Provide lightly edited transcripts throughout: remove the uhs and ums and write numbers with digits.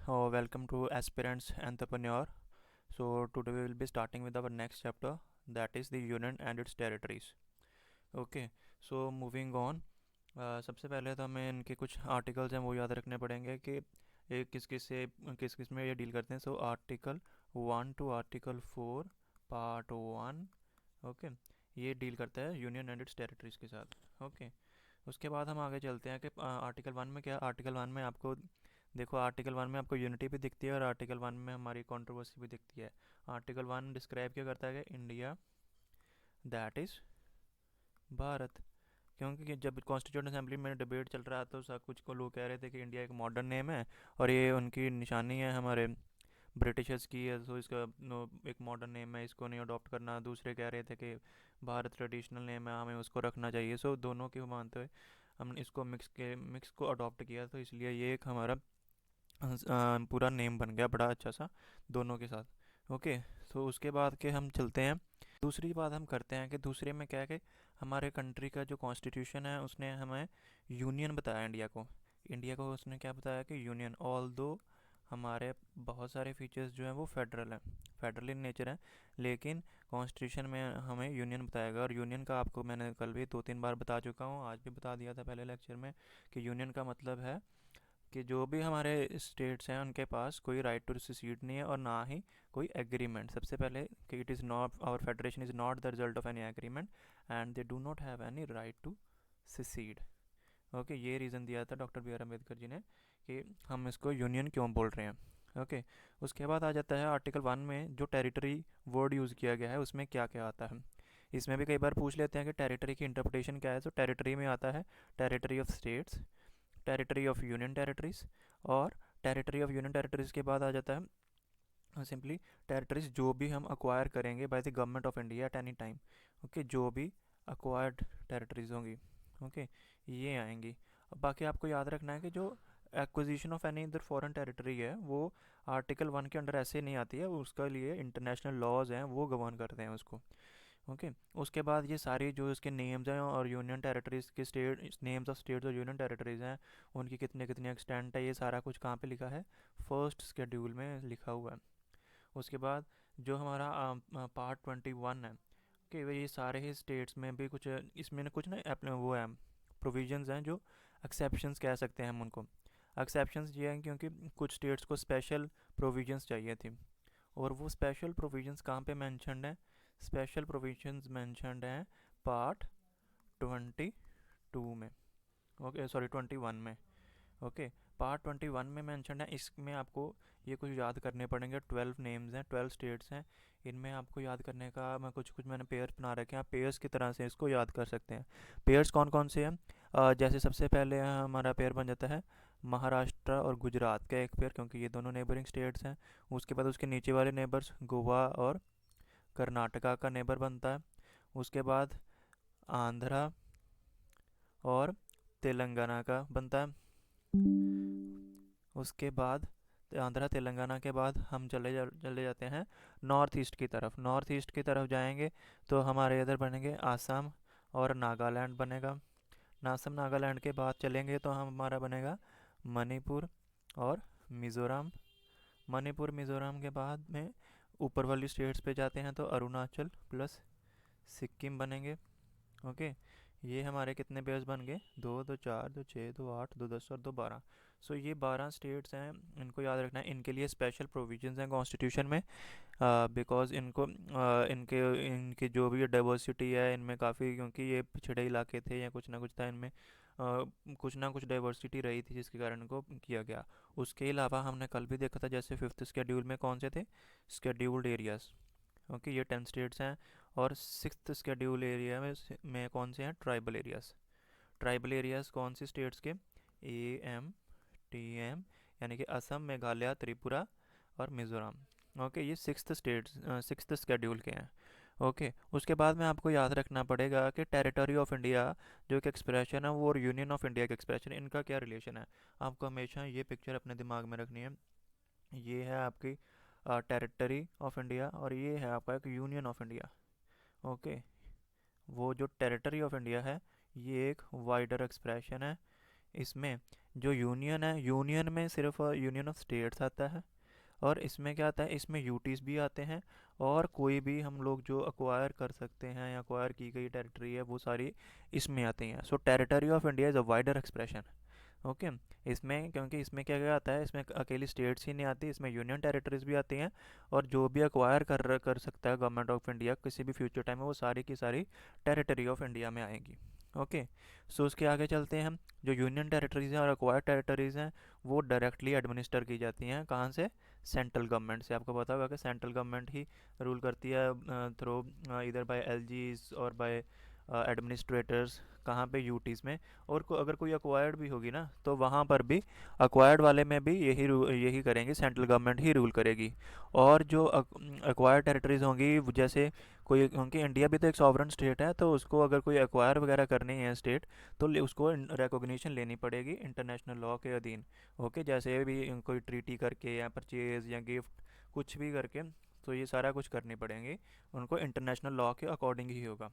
Welcome to Aspirants Entrepreneur. So today we will be starting with our next chapter, that is the Union and its territories. Okay, so moving on. सबसे पहले तो हमें इनके कुछ articles हैं वो याद रखने पड़ेंगे कि ये किस किस में ये डील करते हैं. So article 1 to article 4 part 1. Okay, ये डील करता है यूनियन एंड इट्स टेरिटरीज के साथ. ओके, उसके बाद हम आगे चलते हैं कि आर्टिकल 1 में क्या. आर्टिकल 1 में आपको देखो, आर्टिकल 1 में आपको यूनिटी भी दिखती है और आर्टिकल 1 में हमारी कंट्रोवर्सी भी दिखती है. आर्टिकल 1 डिस्क्राइब क्या करता है कि इंडिया दैट इज़ भारत. क्योंकि जब कॉन्स्टिट्यूंट असेंबली में डिबेट चल रहा था तो सब कुछ को लोग कह रहे थे कि इंडिया एक मॉडर्न नेम है और ये उनकी निशानी है हमारे ब्रिटिशर्स की है, तो इसका एक मॉडर्न नेम है, इसको नहीं अडॉप्ट करना. दूसरे कह रहे थे कि भारत ट्रेडिशनल नेम है, हमें उसको रखना चाहिए. सो दोनों के मानते हुए हमने इसको मिक्स को अडॉप्ट किया, तो इसलिए ये एक हमारा पूरा नेम बन गया बड़ा अच्छा सा दोनों के साथ. ओके, तो उसके बाद के हम चलते हैं. दूसरी बात हम करते हैं कि दूसरे में क्या है कि हमारे कंट्री का जो कॉन्स्टिट्यूशन है उसने हमें यूनियन बताया इंडिया को उसने क्या बताया कि यूनियन. ऑल दो हमारे बहुत सारे फीचर्स जो हैं वो फेडरल इन नेचर हैं, लेकिन कॉन्स्टिट्यूशन में हमें यूनियन बताएगा. और यूनियन का आपको मैंने कल भी 2-3 बार बता चुका हूँ, आज भी बता दिया था पहले लेक्चर में कि यूनियन का मतलब है कि जो भी हमारे स्टेट्स हैं उनके पास कोई राइट टू सिसीड नहीं है और ना ही कोई एग्रीमेंट. सबसे पहले कि it is not, our federation is not the result of any agreement and they do not have any right to secede. Okay, ये रीज़न दिया था doctor B R Ambedkar ji ने कि हम इसको यूनियन क्यों बोल रहे हैं. ओके, उसके बाद आ जाता है आर्टिकल 1 में जो टेरिटरी वर्ड यूज़ किया गया है उसमें क्या क्या आता है. इसमें भी कई बार पूछ लेते हैं कि टेरिटरी की इंटरप्रिटेशन क्या है. तो टेरिटरी में आता है territory of states, territory of union territories, और टेरिटरी ऑफ यूनियन टेरिटरीज के बाद आ जाता है सिंपली टेरिटरीज जो भी हम अक्वायर करेंगे by the government of India at any time. Okay, जो भी अक्वायर्ड टेरिटरीज होंगी, ओके, ये आएंगी. अब बाकी आपको याद रखना है कि जो एक्विजिशन ऑफ एनी इधर फॉरेन टेरिटरी है वो आर्टिकल 1 के अंडर ऐसे नहीं आती है, उसका लिए इंटरनेशनल लॉज हैं वो गवर्न करते हैं उसको. ओके, उसके बाद ये सारी जो इसके नेम्स हैं और यूनियन टेरिटरीज़ के स्टेट नेम्स ऑफ स्टेट्स और यूनियन टेरिटरीज़ हैं उनकी कितने कितने एक्सटेंट है, ये सारा कुछ कहाँ पे लिखा है, फर्स्ट शेड्यूल में लिखा हुआ है. उसके बाद जो हमारा पार्ट 21 है, कि ये सारे ही स्टेट्स में भी कुछ इसमें ना कुछ ना वो है प्रोविजंस हैं जो एक्सेप्शंस कह सकते हैं हम उनको. एक्सेप्शंस ये हैं क्योंकि कुछ स्टेट्स को स्पेशल प्रोविजंस चाहिए थी और वो स्पेशल प्रोविजंस कहाँ पे मेंशन्ड हैं. स्पेशल प्रोविजंस मेंशन्ड हैं पार्ट 22 में. ओके, सॉरी 21 में. ओके, पार्ट 21 में मेंशन्ड है. इसमें आपको ये कुछ याद करने पड़ेंगे. 12 नेम्स हैं, 12 स्टेट्स हैं. इनमें आपको याद करने का मैं कुछ कुछ मैंने पेयर्स बना रखे हैं, आप पेयर्स की तरह से इसको याद कर सकते हैं. पेयर्स कौन कौन से हैं? जैसे सबसे पहले हमारा पेयर बन जाता है महाराष्ट्र और गुजरात का एक पेयर, क्योंकि ये दोनों नेबरिंग स्टेट्स हैं. उसके बाद उसके नीचे वाले नेबर्स गोवा और कर्नाटका का नेबर बनता है. उसके बाद आंध्रा और तेलंगाना का बनता है. उसके बाद आंध्रा तेलंगाना के बाद हम चले जाते हैं नॉर्थ ईस्ट की तरफ. नॉर्थ ईस्ट की तरफ जाएंगे तो हमारे इधर बनेंगे आसाम और नागालैंड बनेगा. असम नागालैंड के बाद चलेंगे तो हमारा बनेगा मणिपुर और मिज़ोरम. मणिपुर मिज़ोरम के बाद में ऊपर वाली स्टेट्स पे जाते हैं तो अरुणाचल प्लस सिक्किम बनेंगे. ओके, ये हमारे कितने पेयर्स बन गए, 2 2 4 2 6 2 8 2 10 और 2 12. सो ये 12 स्टेट्स हैं, इनको याद रखना है. इनके लिए स्पेशल प्रोविजंस हैं कॉन्स्टिट्यूशन में बिकॉज इनके इनकी जो भी डाइवर्सिटी है इनमें काफ़ी, क्योंकि ये पिछड़े इलाके थे या कुछ ना कुछ था इनमें कुछ ना कुछ डाइवर्सिटी रही थी जिसके कारण इनको किया गया. उसके अलावा हमने कल भी देखा था जैसे 5th शेड्यूल में कौन से थे, शेड्यूल्ड एरियाज़. ओके, ये 10 स्टेट्स हैं. और 6th शेड्यूल एरिया में कौन से हैं, ट्राइबल एरियाज़. ट्राइबल एरियाज़ कौन सी स्टेट्स के, AMTM, यानी कि असम मेघालय त्रिपुरा और मिज़ोरम. ओके, ये 6th शेड्यूल के हैं. ओके, उसके बाद में आपको याद रखना पड़ेगा कि टेरिटरी ऑफ इंडिया जो एक एक्सप्रेशन है वो और यूनियन ऑफ इंडिया का एक्सप्रेशन, इनका क्या रिलेशन है. आपको हमेशा ये पिक्चर अपने दिमाग में रखनी है. ये है आपकी टेरिटरी ऑफ इंडिया और ये है आपका एक यूनियन ऑफ इंडिया. ओके, वो जो टेरिटरी ऑफ इंडिया है ये एक वाइडर एक्सप्रेशन है. इसमें जो यूनियन है, यूनियन में सिर्फ यूनियन ऑफ स्टेट्स आता है, और इसमें क्या आता है, इसमें यूटीज भी आते हैं, और कोई भी हम लोग जो अक्वायर कर सकते हैं या अक्वायर की गई टेरिटरी है वो सारी इसमें आती हैं। So territory of India is a wider expression. Okay. इसमें क्योंकि इसमें क्या क्या आता है, इसमें अकेली स्टेट्स ही नहीं आती, इसमें यूनियन टेरिटरीज भी आती हैं, और जो भी अक्वायर कर सकता है गवर्नमेंट ऑफ इंडिया किसी भी फ्यूचर टाइम में, वो सारी की सारी टेरिटरी ऑफ इंडिया में आएगी। ओके। सो उसके आगे चलते हैं हम। जो यूनियन टेरिटरीज हैं और अक्वायर टेरिटरीज हैं वो डायरेक्टली एडमिनिस्टर की जाती हैं, कहाँ से? सेंट्रल गवर्नमेंट से। आपको पता होगा कि सेंट्रल गवर्नमेंट ही रूल करती है थ्रू इधर बाय एलजीज और बाय एडमिनिस्ट्रेटर्स, कहाँ पे? यूटीज़ में। और अगर कोई अक्वायर्ड भी होगी ना तो वहाँ पर भी अक्वायर्ड वाले में भी यही करेंगे, सेंट्रल गवर्नमेंट ही रूल करेगी। और जो अक्वायर्ड टेरिटरीज होंगी जैसे कोई, क्योंकि इंडिया भी तो एक सॉवरन स्टेट है, तो उसको अगर कोई एक्वायर वगैरह करनी है स्टेट, तो उसको रिकॉग्निशन लेनी पड़ेगी इंटरनेशनल लॉ के अधीन। ओके। जैसे भी कोई ट्रीटी करके या परचेज या गिफ्ट कुछ भी करके, तो ये सारा कुछ करनी पड़ेंगी उनको इंटरनेशनल लॉ के अकॉर्डिंग ही होगा।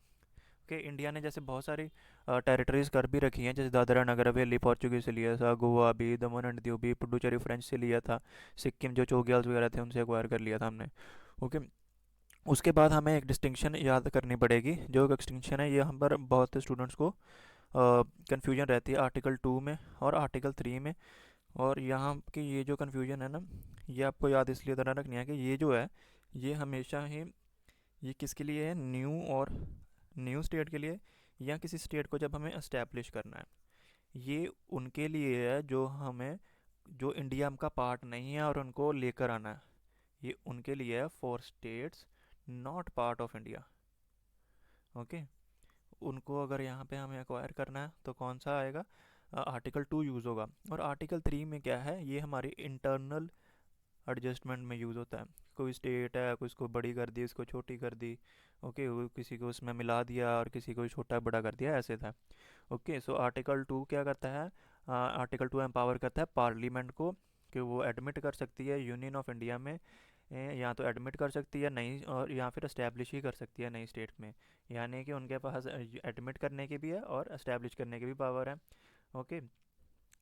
कि इंडिया ने जैसे बहुत सारी टेरिटरीज कर भी रखी हैं, जैसे दादरा नगर हवेली पोर्चुगीज से लिया था, गोवा भी, दमन एंड दीव भी, पुडुचेरी फ्रेंच से लिया था, सिक्किम जो चोग्याल्स वगैरह थे उनसे एक्वायर कर लिया था हमने। ओके। उसके बाद हमें एक डिस्टिंक्शन याद करनी पड़ेगी, जो डिस्टिंक्शन है ये हम पर बहुत से स्टूडेंट्स को कन्फ्यूजन रहती है आर्टिकल 2 में और आर्टिकल 3 में। और यहाँ की ये जो कन्फ्यूजन है ना, ये आपको याद इसलिए तरह रखनी है कि ये जो है ये हमेशा ही, ये किसके लिए है? और न्यू स्टेट के लिए, या किसी स्टेट को जब हमें इस्टेब्लिश करना है, ये उनके लिए है जो हमें, जो इंडिया का पार्ट नहीं है और उनको लेकर आना है। ये उनके लिए है for states not part of India. Okay. उनको अगर यहाँ पे हमें एक्वायर करना है तो कौन सा आएगा? आर्टिकल 2 यूज़ होगा। और आर्टिकल 3 में क्या है, ये हमारी इंटरनल एडजस्टमेंट में यूज़ होता है। कोई स्टेट है, कोई इसको बड़ी कर दी, इसको छोटी कर दी, ओके, वो किसी को उसमें मिला दिया और किसी को छोटा बड़ा कर दिया, ऐसे था। ओके। सो आर्टिकल 2 क्या करता है? आर्टिकल 2 एम्पावर करता है पार्लियामेंट को कि वो एडमिट कर सकती है यूनियन ऑफ इंडिया में, या तो एडमिट कर सकती है नई, और या फिर इस्टेब्लिश ही कर सकती है नई स्टेट में। यानी कि उनके पास एडमिट करने की भी है और इस्टेब्लिश करने की भी पावर है। ओके।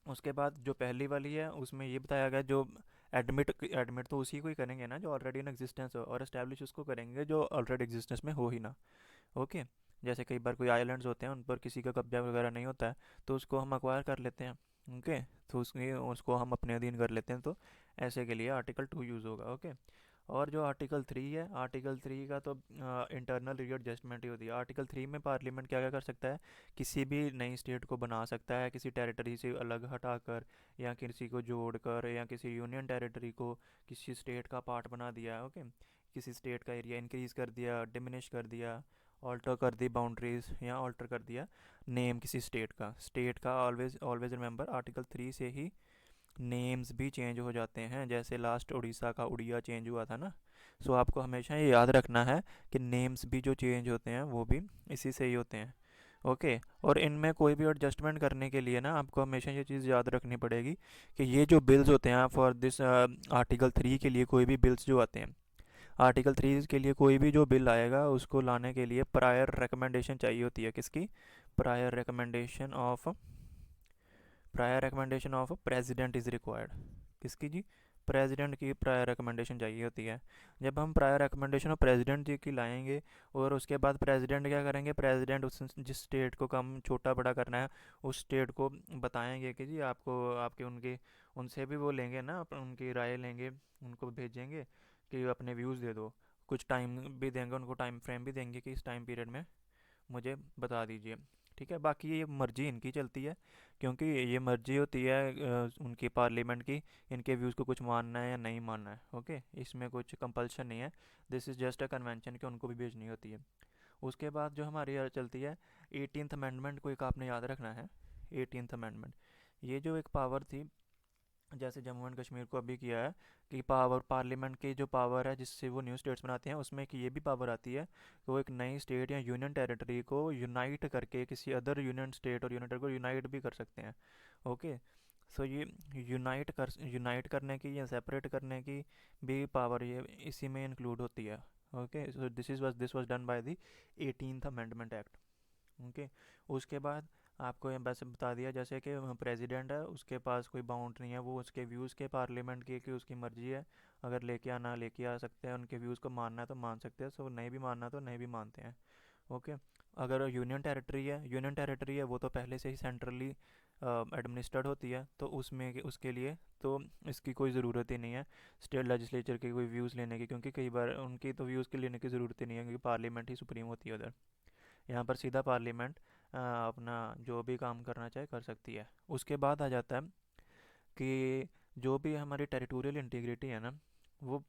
उसके बाद जो पहली वाली है उसमें ये बताया गया, जो एडमिट एडमिट तो उसी को ही करेंगे ना जो ऑलरेडी इन एग्जिस्टेंस हो, और इस्टेब्लिश उसको करेंगे जो ऑलरेडी एग्जिस्टेंस में हो ही ना। ओके। जैसे कई बार कोई आइलैंड्स होते हैं उन पर किसी का कब्जा वगैरह नहीं होता है, तो उसको हम अक्वायर कर लेते हैं। ओके। तो उसको हम अपने अधीन कर लेते हैं, तो ऐसे के लिए आर्टिकल 2 यूज़ होगा। ओके। और जो आर्टिकल 3 है, आर्टिकल 3 का तो इंटरनल रीएडजस्टमेंट ही होती है। आर्टिकल 3 में पार्लियामेंट क्या क्या कर सकता है? किसी भी नई स्टेट को बना सकता है, किसी टेरिटरी से अलग हटाकर, या किसी को जोड़कर, या किसी यूनियन टेरिटरी को किसी स्टेट का पार्ट बना दिया। ओके। किसी स्टेट का एरिया इंक्रीज़ कर दिया, डिमिनिश कर दिया, ऑल्टर कर दी बाउंड्रीज, या ऑल्टर कर दिया नेम किसी स्टेट का ऑलवेज ऑलवेज रिमेंबर आर्टिकल 3 से ही नेम्स भी चेंज हो जाते हैं। जैसे लास्ट उड़ीसा का उड़िया चेंज हुआ था ना। सो आपको हमेशा ये याद रखना है कि नेम्स भी जो चेंज होते हैं वो भी इसी से ही होते हैं। ओके। और इनमें कोई भी एडजस्टमेंट करने के लिए ना आपको हमेशा ये चीज़ याद रखनी पड़ेगी कि ये जो बिल्स होते हैं फॉर दिस आर्टिकल 3 के लिए, कोई भी बिल्स जो आते हैं आर्टिकल 3 के लिए, कोई भी जो बिल आएगा उसको लाने के लिए प्रायर रिकमेंडेशन चाहिए होती है। किसकी? Prior recommendation of president is required. किसकी जी? प्रेसिडेंट की प्रायर रिकमेंडेशन चाहिए होती है। जब हम प्रायर रिकमेंडेशन ऑफ प्रेसिडेंट जी की लाएंगे, और उसके बाद प्रेसिडेंट क्या करेंगे? प्रेसिडेंट उस जिस स्टेट को कम छोटा बड़ा करना है उस स्टेट को बताएंगे कि जी आपको, आपके उनके उनसे भी वो लेंगे ना, उनकी राय लेंगे, उनको भेजेंगे कि अपने व्यूज़ दे दो। कुछ टाइम भी देंगे उनको, टाइम फ्रेम भी देंगे कि इस टाइम पीरियड में मुझे बता दीजिए। ठीक है। बाकी ये मर्जी इनकी चलती है, क्योंकि ये मर्जी होती है उनकी पार्लियामेंट की, इनके व्यूज़ को कुछ मानना है या नहीं मानना है। ओके। इसमें कुछ कंपल्शन नहीं है, this is just a convention कि उनको भी भेजनी होती है। उसके बाद जो हमारी चलती है 18th अमेंडमेंट को, एक आपने याद रखना है। 18th अमेंडमेंट, ये जो एक पावर थी, जैसे जम्मू एंड कश्मीर को अभी किया है कि पावर, पार्लियामेंट की जो पावर है जिससे वो न्यू स्टेट्स बनाते हैं, उसमें कि ये भी पावर आती है कि वो एक नई स्टेट या यूनियन टेरिटरी को यूनाइट करके किसी अदर यूनियन स्टेट और यूनिट को यूनाइट भी कर सकते हैं। ओके। सो ये यूनाइट करने की या सेपरेट करने की भी पावर ये इसी में इंक्लूड होती है। Okay. So this was done by the 18th amendment act. Okay. उसके बाद आपको ये बस बता दिया जैसे कि प्रेसिडेंट है, उसके पास कोई बाउंड नहीं है, वो उसके व्यूज़ के पार्लियामेंट की उसकी मर्ज़ी है। अगर लेके आना लेके आ सकते हैं, उनके व्यूज़ को मानना है तो मान सकते हैं, सो नहीं भी मानना तो नहीं भी मानते हैं। ओके। अगर यूनियन टेरिटरी है वो तो पहले से ही सेंट्रली एडमिनिस्ट्रेड होती है, तो उसमें उसके लिए तो इसकी कोई ज़रूरत ही नहीं है स्टेट लेजिस्लेचर के कोई व्यूज़ लेने की, क्योंकि कई बार उनकी तो व्यूज़ के लेने की ज़रूरत ही नहीं है, क्योंकि पार्लियामेंट ही सुप्रीम होती है उधर। यहाँ पर सीधा पार्लियामेंट अपना जो भी काम करना चाहे कर सकती है। उसके बाद आ जाता है कि जो भी हमारी टेरिटोरियल इंटीग्रिटी है ना, वो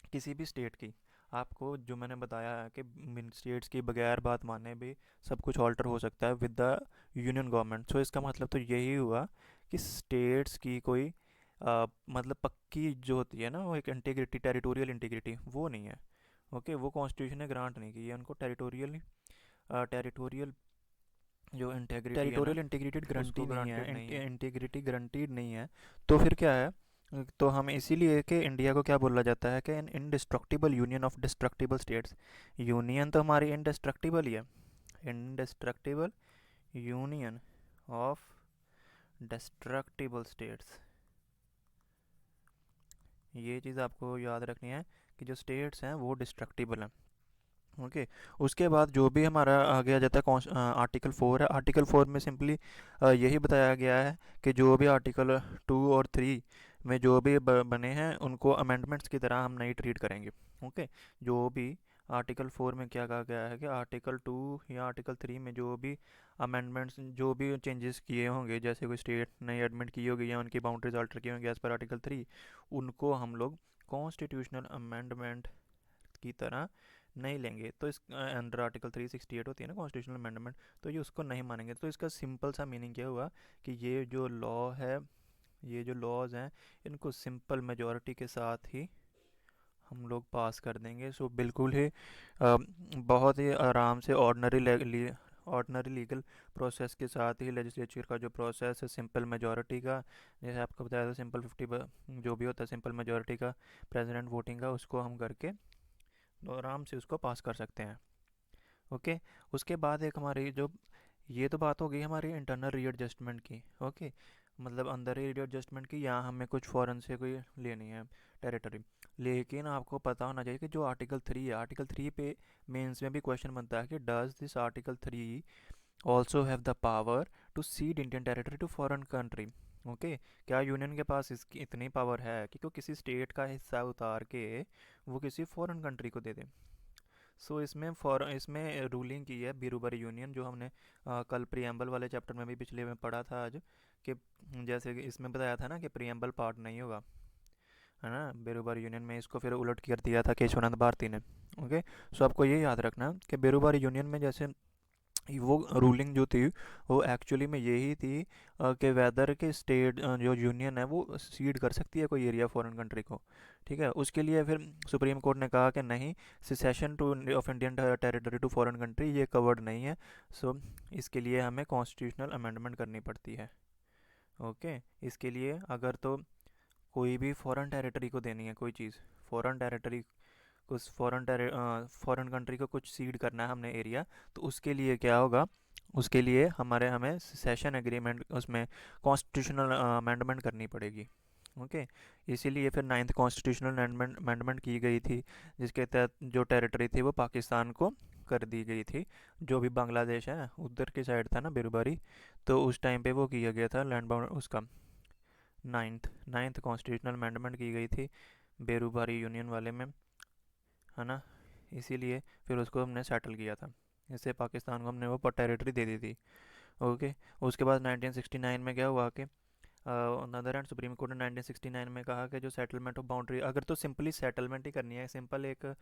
किसी भी स्टेट की, आपको जो मैंने बताया है कि स्टेट्स की बगैर बात माने भी सब कुछ ऑल्टर हो सकता है विद द यूनियन गवर्नमेंट। सो इसका मतलब तो यही हुआ कि स्टेट्स की कोई मतलब पक्की जो होती है ना, वो एक इंटीग्रिटी, टेरिटोरियल इंटीग्रिटी वो नहीं है। ओके, वो कॉन्स्टिट्यूशन ने ग्रांट नहीं की है उनको टेरिटोरियल जो इंटेग्रिटी है ना, टेरिटोरियल इंटीग्रिटेड गारंटी उसको नहीं ग्रांटेड है, नहीं है। इंटीग्रिटी गारंटीड नहीं है। तो फिर क्या है? तो हम इसीलिए कि इंडिया को क्या बोला जाता है कि an indestructible union of destructible states. Union तो हमारी इनडिस्ट्रक्टिबल ही है, indestructible union of destructible states. ये चीज़ आपको याद रखनी है कि जो स्टेट्स हैं वो डिस्ट्रक्टिबल हैं। ओके। उसके बाद जो भी हमारा आगे आ जाता है आर्टिकल 4 है। आर्टिकल 4 में सिंपली यही बताया गया है कि जो भी आर्टिकल 2 और 3 में जो भी बने हैं उनको अमेंडमेंट्स की तरह हम नहीं ट्रीट करेंगे। ओके। जो भी आर्टिकल 4 में क्या कहा गया है कि आर्टिकल 2 या आर्टिकल 3 में जो भी अमेंडमेंट्स, जो भी चेंजेस किए होंगे, जैसे कोई स्टेट नई एडमिट की होगी या उनकी बाउंड्रीज अल्टर की होंगी एज पर आर्टिकल 3, उनको हम लोग कॉन्स्टिट्यूशनल अमेंडमेंट की तरह नहीं लेंगे। तो इस अंडर आर्टिकल 368 होती है ना कॉन्स्टिट्यूशनल अमेंडमेंट, तो ये उसको नहीं मानेंगे। तो इसका सिंपल सा मीनिंग क्या हुआ कि ये जो लॉ है, ये जो लॉज हैं, इनको सिंपल मेजॉरिटी के साथ ही हम लोग पास कर देंगे। सो बिल्कुल ही बहुत ही आराम से ऑर्डनरी लीगल प्रोसेस के साथ ही लेजिस्लेचर का जो प्रोसेस है सिंपल मेजॉरिटी का, जैसे आपको बताया था सिंपल 50 जो भी होता है सिंपल मेजॉरिटी का, प्रेसिडेंट वोटिंग का, उसको हम करके तो आराम से उसको पास कर सकते हैं। ओके। उसके बाद एक हमारी जो, ये तो बात हो गई हमारी इंटरनल रीएडजस्टमेंट की। ओके, मतलब अंदर ही रीएडजस्टमेंट की, यहाँ हमें कुछ फॉरेन से कोई लेनी है टेरिटरी। लेकिन आपको पता होना चाहिए कि जो आर्टिकल 3 है, आर्टिकल 3 पे मेंस में भी क्वेश्चन बनता है कि does this article 3 also have the power to cede Indian territory to foreign country. Okay, क्या यूनियन के पास इसकी इतनी पावर है कि वो किसी स्टेट का हिस्सा उतार के वो किसी फॉरेन कंट्री को दे दे? इसमें रूलिंग की है बीरूबारी यूनियन, जो हमने कल प्रियम्बल वाले चैप्टर में भी पिछले में पढ़ा था आज, कि जैसे कि इसमें बताया था ना कि प्रियम्बल पार्ट नहीं होगा, है ना, बेरोबारी यूनियन में। इसको फिर उलट कर दिया था केशवानंद भारती ने। ओके। सो आपको ये याद रखना कि बेरोबारी यूनियन में जैसे वो रूलिंग जो थी वो एक्चुअली में यही थी कि वेदर के स्टेट जो यूनियन है वो सीड कर सकती है कोई एरिया फॉरेन कंट्री को। ठीक है, उसके लिए फिर सुप्रीम कोर्ट ने कहा कि नहीं, secession to of Indian territory to foreign country ये कवर्ड नहीं है। सो इसके लिए हमें कॉन्स्टिट्यूशनल अमेंडमेंट करनी पड़ती है। ओके। इसके लिए अगर तो कोई भी फॉरेन टेरिटरी को देनी है कोई चीज़, फॉरेन टेरिटरी, कुछ फॉरेन कंट्री को कुछ सीड करना है हमने एरिया, तो उसके लिए क्या होगा, उसके लिए हमें सेशन एग्रीमेंट, उसमें कॉन्स्टिट्यूशनल अमेंडमेंट करनी पड़ेगी। ओके। इसीलिए फिर नाइन्थ कॉन्स्टिट्यूशनल अमेंडमेंट की गई थी, जिसके तहत जो टेरिटरी थी वो पाकिस्तान को कर दी गई थी। जो भी बांग्लादेश है उधर की साइड था ना बिरुबारी, तो उस टाइम पे वो किया गया था लैंड बाउंड उसका नाइन्थ कॉन्स्टिट्यूशनल अमेंडमेंट की गई थी बेरूबारी यूनियन वाले में, है ना। इसीलिए फिर उसको हमने सेटल किया था, इससे पाकिस्तान को हमने वो टेरिटरी दे दी थी। ओके। उसके बाद 1969 में क्या हुआ कि अदर एंड सुप्रीम कोर्ट ने 1969 में कहा कि जो सेटलमेंट ऑफ बाउंड्री, अगर तो सिंपली सेटलमेंट ही करनी है, सिंपल एक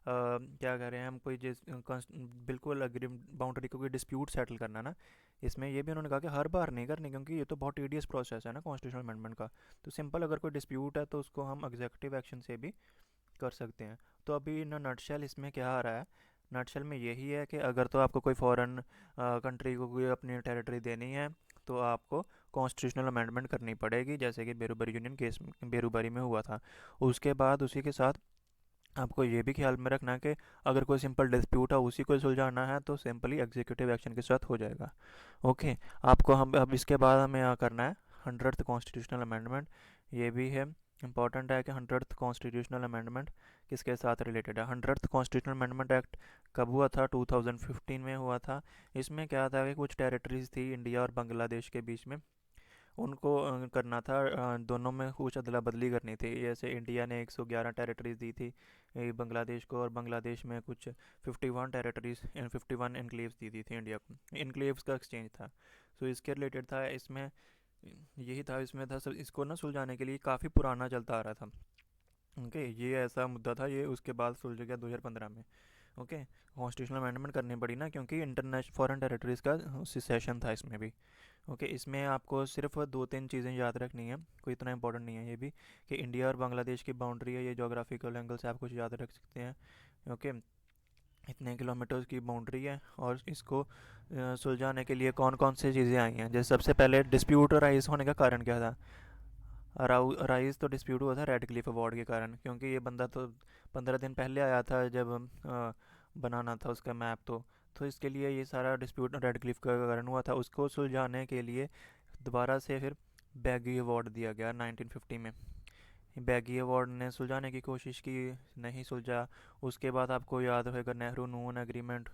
क्या कह रहे हैं हम, कोई जिस बिल्कुल अग्री बाउंड्री को कोई डिस्प्यूट सेटल करना ना, इसमें ये भी उन्होंने कहा कि हर बार नहीं करनी, क्योंकि ये तो बहुत टीडियस प्रोसेस है ना कॉन्स्टिट्यूशनल अमेंडमेंट का। तो सिंपल अगर कोई डिस्प्यूट है तो उसको हम एग्जीक्यूटिव एक्शन से भी कर सकते हैं। तो अभी इन नटशेल इसमें क्या आ रहा है, नटशेल में यही है कि अगर तो आपको कोई फॉरेन कंट्री को कोई अपनी टेरिटरी देनी है तो आपको कॉन्स्टिट्यूशनल अमेंडमेंट करनी पड़ेगी, जैसे कि बेरूबारी यूनियन केस बेरूबारी में हुआ था। उसके बाद उसी के साथ आपको ये भी ख्याल में रखना है कि अगर कोई सिंपल डिस्प्यूट है उसी को सुलझाना है तो सिंपली एग्जीक्यूटिव एक्शन के साथ हो जाएगा। ओके। आपको हम अब इसके बाद हमें यहाँ करना है 100th कॉन्स्टिट्यूशनल अमेंडमेंट। ये भी है इंपॉर्टेंट है कि 100th कॉन्स्टिट्यूशनल अमेंडमेंट किसके साथ रिलेटेड है। 100th कॉन्स्टिट्यूशनल अमेंडमेंट एक्ट कब हुआ था? 2015 में हुआ था। इसमें क्या था कि कुछ टेरिटरीज थी इंडिया और बांग्लादेश के बीच में, उनको करना था, दोनों में कुछ अदला बदली करनी थी। जैसे इंडिया ने 111 टेरिटरीज दी थी बांग्लादेश को, और बांग्लादेश में कुछ 51 टेरिटरीज एंड 51 इनक्लेव्स दी थी इंडिया को। इनक्लेव्स का एक्सचेंज था। सो इसके रिलेटेड था इसमें, यही था इसमें था सब। इसको ना सुलझाने के लिए काफ़ी पुराना चलता आ रहा था। ओके, ये ऐसा मुद्दा था, ये उसके बाद सुलझ गया 2015 में। ओके। कॉन्स्टिट्यूशनल अमेंडमेंट करनी पड़ी ना, क्योंकि इंटरनेशनल फॉरेन टेरिटरीज का सेशन था इसमें भी। ओके। इसमें आपको सिर्फ दो तीन चीज़ें याद रखनी है, कोई इतना इंपॉर्टेंट नहीं है ये भी, कि इंडिया और बांग्लादेश की बाउंड्री है, ये जोग्राफिकल एंगल से आप कुछ याद रख सकते हैं। ओके। इतने किलोमीटर्स की बाउंड्री है, और इसको सुलझाने के लिए कौन कौन सी चीज़ें आई हैं। जैसे सबसे पहले डिस्प्यूट राइज होने का कारण क्या था? राइज तो डिस्प्यूट हुआ था रेड क्लिफ अवार्ड के कारण, क्योंकि ये बंदा तो 15 दिन पहले आया था जब बनाना था उसका मैप। तो इसके लिए ये सारा डिस्प्यूट रेड क्लिफ का कारण हुआ था। उसको सुलझाने के लिए दोबारा से फिर बैगी अवार्ड दिया गया 1950 में। बैगी अवार्ड ने सुलझाने की कोशिश की, नहीं सुलझा। उसके बाद आपको याद होगा नेहरू नून एग्रीमेंट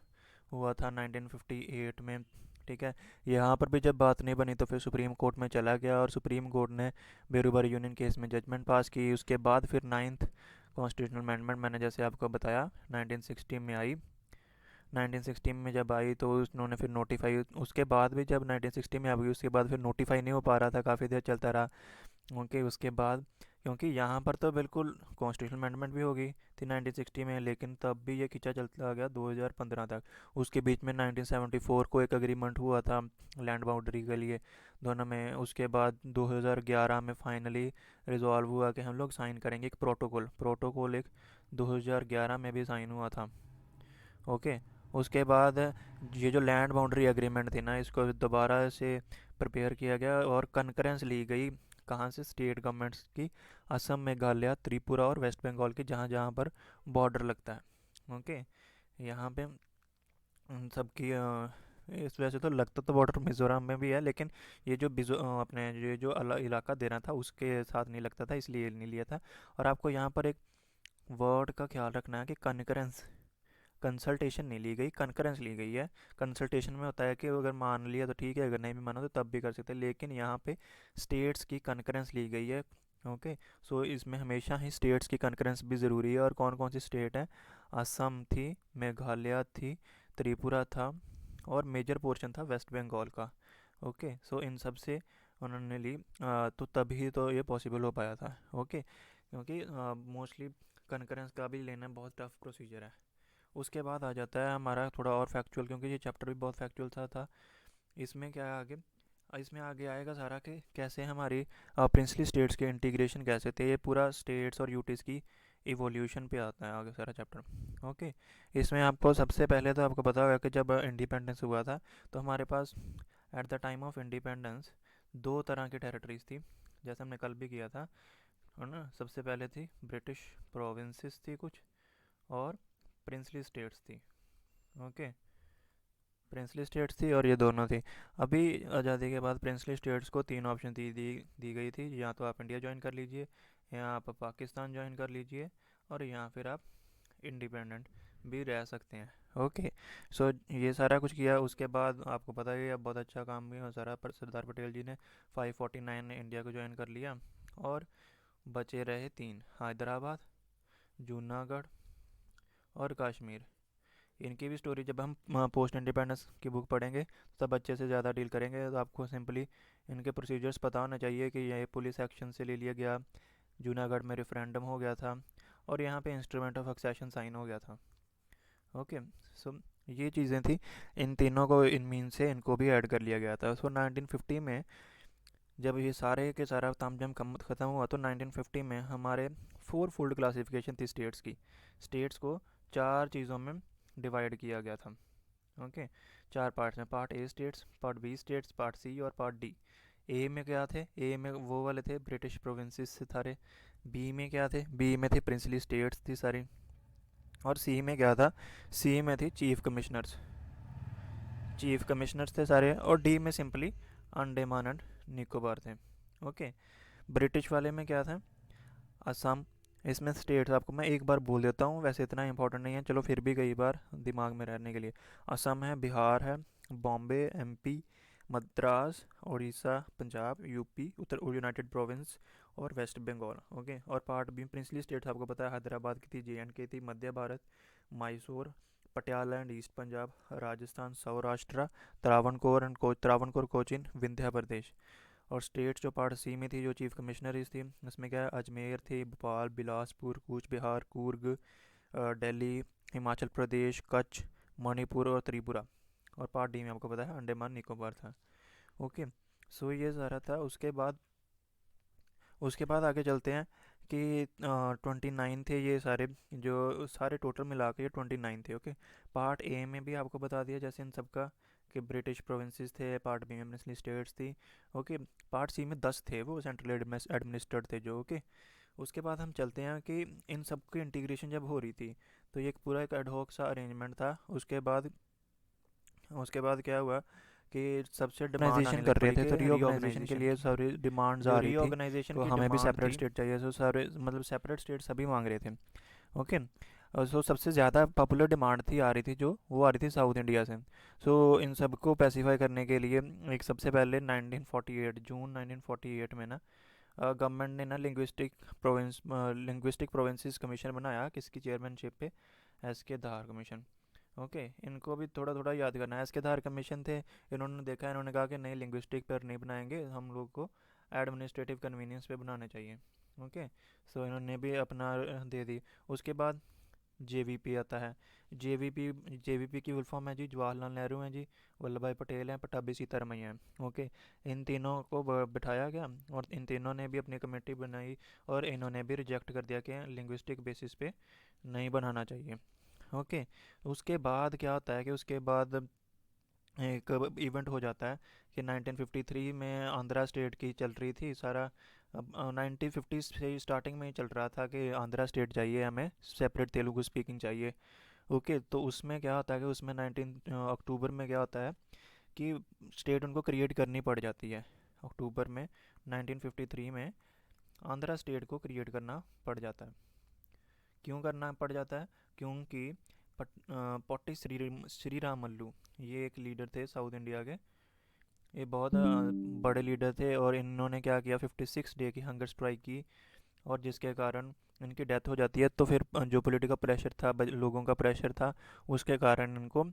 हुआ था 1958 में। ठीक है। यहाँ पर भी जब बात नहीं बनी तो फिर सुप्रीम कोर्ट में चला गया, और सुप्रीम कोर्ट ने बेरूबारी यूनियन केस में जजमेंट पास की। उसके बाद फिर 9th कॉन्स्टिट्यूशनल अमेंडमेंट मैंने जैसे आपको बताया 1960 में आई। 1960 में जब आई तो उन्होंने फिर नोटिफाई, उसके बाद भी जब 1960 में आ गई उसके बाद फिर नोटिफाई नहीं हो पा रहा था, काफ़ी देर चलता रहा। ओके। उसके बाद क्योंकि यहाँ पर तो बिल्कुल कॉन्स्टिट्यूशनल अमेंडमेंट भी हो गई थी 1960 में, लेकिन तब भी ये खींचा चलता गया 2015 तक। उसके बीच में 1974 को एक एग्रीमेंट हुआ था लैंड बाउंड्री के लिए दोनों में। उसके बाद 2011 में फाइनली रिजॉल्व हुआ कि हम लोग साइन करेंगे एक प्रोटोकॉल। प्रोटोकॉल एक 2011 में भी साइन हुआ था। ओके। उसके बाद ये जो लैंड बाउंड्री एग्रीमेंट थी ना, इसको दोबारा से प्रिपेयर किया गया और कनकरेंस ली गई। कहाँ से? स्टेट गवर्नमेंट्स की, असम, मेघालय, त्रिपुरा और वेस्ट बंगाल की, जहाँ जहाँ पर बॉर्डर लगता है। ओके। यहाँ पे उन सब की इस वजह से तो लगता तो बॉर्डर मिज़ोरम में भी है, लेकिन ये जो अपने ये जो इलाका देना था उसके साथ नहीं लगता था, इसलिए नहीं लिया था। और आपको यहाँ पर एक वर्ड का ख्याल रखना है कि कनकरेंस, कंसल्टेशन नहीं ली गई, कनकरेंस ली गई है। कंसल्टेशन में होता है कि अगर मान लिया तो ठीक है, अगर नहीं भी माना तो तब भी कर सकते हैं, लेकिन यहाँ पे स्टेट्स की कनकरेंस ली गई है। ओके। सो इसमें हमेशा ही स्टेट्स की कनकरेंस भी ज़रूरी है। और कौन कौन सी स्टेट है? असम थी, मेघालय थी, त्रिपुरा था, और मेजर पोर्शन था वेस्ट बंगाल का। ओके। सो इन सब से उन्होंने ली, तो तभी तो ये पॉसिबल हो पाया था। ओके। क्योंकि मोस्टली कनकरेंस का भी लेना बहुत टफ प्रोसीजर है। उसके बाद आ जाता है हमारा थोड़ा और फैक्चुअल, क्योंकि ये चैप्टर भी बहुत फैक्चुअल सा था। इसमें क्या है आगे? इसमें आगे आएगा सारा कि कैसे हमारी प्रिंसली स्टेट्स के इंटीग्रेशन कैसे थे। ये पूरा स्टेट्स और यूटीज़ की इवोल्यूशन पे आता है आगे सारा चैप्टर। ओके। इसमें आपको सबसे पहले तो आपको पता होगा कि जब इंडिपेंडेंस हुआ था तो हमारे पास at the time of independence दो तरह की टेरिटरीज थी, जैसे हमने कल भी किया था, है ना। सबसे पहले थी ब्रिटिश प्रोविंसेस थी कुछ, और प्रिंसली स्टेट्स थी। ओके। प्रिंसली स्टेट्स थी और ये दोनों थी। अभी आज़ादी के बाद प्रिंसली स्टेट्स को तीन ऑप्शन दी गई थी, या तो आप इंडिया ज्वाइन कर लीजिए, या आप पाकिस्तान ज्वाइन कर लीजिए, और या फिर आप इंडिपेंडेंट भी रह सकते हैं। ओके। सो ये सारा कुछ किया। उसके बाद आपको पता ही है, अब बहुत अच्छा काम भी हो सारा, पर सरदार पटेल जी ने 549 ने इंडिया को ज्वाइन कर लिया, और बचे रहे तीन, हैदराबाद, जूनागढ़ और कश्मीर। इनकी भी स्टोरी जब हम पोस्ट इंडिपेंडेंस की बुक पढ़ेंगे तो तब अच्छे से ज़्यादा डील करेंगे। तो आपको सिंपली इनके प्रोसीजर्स पता होना चाहिए कि ये पुलिस एक्शन से ले लिया गया, जूनागढ़ में रेफरेंडम हो गया था, और यहाँ पे इंस्ट्रूमेंट ऑफ एक्सेशन साइन हो गया था। ओके। सो ये चीज़ें थी। इन तीनों को इन मीन से इनको भी ऐड कर लिया गया था। सो 1950 में जब ये सारे के सारा तामझाम ख़त्म हुआ तो 1950 में हमारे फोर फोल्ड क्लासिफिकेशन थी स्टेट्स की। स्टेट्स को चार चीज़ों में डिवाइड किया गया था। ओके। चार पार्ट्स में, part A states, part B states, part C और पार्ट डी। ए में क्या थे? ए में वो वाले थे ब्रिटिश प्रोविंसेस से सारे। बी में क्या थे? बी में थे प्रिंसली स्टेट्स थी सारी। और सी में क्या था, सी में थी चीफ कमिश्नर्स, चीफ कमिश्नर्स थे सारे, और डी में सिंपली अंडमान एंड निकोबार थे। ओके। ब्रिटिश वाले में क्या था, असम। इसमें स्टेट्स आपको मैं एक बार बोल देता हूँ, वैसे इतना इंपॉर्टेंट नहीं है, चलो फिर भी कई बार दिमाग में रहने के लिए। असम है, बिहार है, बॉम्बे, एमपी, मद्रास, उड़ीसा, पंजाब, यूपी, उत्तर यूनाइटेड प्रोविंस और वेस्ट बंगाल। ओके। और पार्ट बी प्रिंसली स्टेट्स आपको पता है, हैदराबाद की थी, जेएंडके थी, मध्य भारत, मैसूर, पटियाला एंड ईस्ट पंजाब, राजस्थान, सौराष्ट्र, त्रावणकोर, कोचीन, विंध्य प्रदेश। और स्टेट्स जो पार्ट सी में थी, जो चीफ कमिश्नरीज थी, उसमें क्या है, अजमेर थी, भोपाल, बिलासपुर, कूच बिहार, कूर्ग, दिल्ली, हिमाचल प्रदेश, कच्छ, मणिपुर और त्रिपुरा। और पार्ट डी में आपको पता है अंडमान निकोबार था। ओके। सो ये सारा था। उसके बाद आगे चलते हैं कि 29 थे ये सारे, जो सारे टोटल मिला के ये 29 थे। ओके। पार्ट ए में भी आपको बता दिया जैसे इन सबका, कि ब्रिटिश प्रोविंसेस थे, पार्ट बी में प्रिंसली स्टेट्स थी। ओके। पार्ट सी में 10 थे, वो सेंट्रल एडमिनिस्ट्रेड थे जो। ओके। उसके बाद हम चलते हैं कि इन सब की इंटीग्रेशन जब हो रही थी, तो ये एक पूरा एक एडहॉक सा अरेंजमेंट था। उसके बाद क्या हुआ कि सबसे डिमांड आने ऑर्गेनाइजेशन लग कर रहे पड़ी थे, कि तो रीऑर्गेनाइजेशन के रीऑर्गेनाइजेशन लिए की सारी डिमांड्स जो आ रही थी, रीऑर्गेनाइजेशन तो की हमें भी डिमांड सेपरेट थी। स्टेट चाहिए, तो सारे मतलब सेपरेट स्टेट सभी मांग रहे थे। ओके। सो सबसे ज़्यादा पॉपुलर डिमांड थी आ रही थी जो, वो आ रही थी साउथ इंडिया से। सो इन सबको पैसिफाई करने के लिए एक सबसे पहले 1948 जून 1948 में ना गवर्नमेंट ने ना लिंग्विस्टिक प्रोविंसेस कमीशन बनाया, किसकी चेयरमैनशिप पे, एस के धार कमीशन। ओके। इनको भी थोड़ा थोड़ा याद करना है, एस के धार कमीशन थे। इन्होंने देखा, इन्होंने कहा कि नहीं, लिंग्विस्टिक पर नहीं बनाएंगे, हम लोग को एडमिनिस्ट्रेटिव कन्वीनियंस पे बनाने चाहिए। ओके। सो इन्होंने भी अपना दे दी। उसके बाद जेवीपी आता है। जेवीपी जेवीपी की फुल फॉर्म है जी, जवाहरलाल नेहरू हैं जी, वल्लभ भाई पटेल हैं, पट्टाभी सीतारमैया हैं। ओके। इन तीनों को बिठाया गया, और इन तीनों ने भी अपनी कमेटी बनाई, और इन्होंने भी रिजेक्ट कर दिया कि लिंग्विस्टिक बेसिस पे नहीं बनाना चाहिए। ओके। उसके बाद क्या होता है कि उसके बाद एक इवेंट हो जाता है कि 1953 में आंध्रा स्टेट की चल रही थी सारा। अब 1950 से स्टार्टिंग में ही चल रहा था कि आंध्रा स्टेट चाहिए, हमें सेपरेट तेलुगु स्पीकिंग चाहिए। ओके। तो उसमें क्या होता है कि उसमें 19 अक्टूबर में क्या होता है कि स्टेट उनको क्रिएट करनी पड़ जाती है। अक्टूबर में 1953 में आंध्रा स्टेट को क्रिएट करना पड़ जाता है। क्यों करना पड़ जाता है, क्योंकि पोट्टी श्री रामल्लू, ये एक लीडर थे साउथ इंडिया के। ये बहुत बड़े लीडर थे, और इन्होंने क्या किया, 56 डे की हंगर स्ट्राइक की, और जिसके कारण इनकी डेथ हो जाती है। तो फिर जो पॉलिटिकल प्रेशर था, लोगों का प्रेशर था, उसके कारण इनको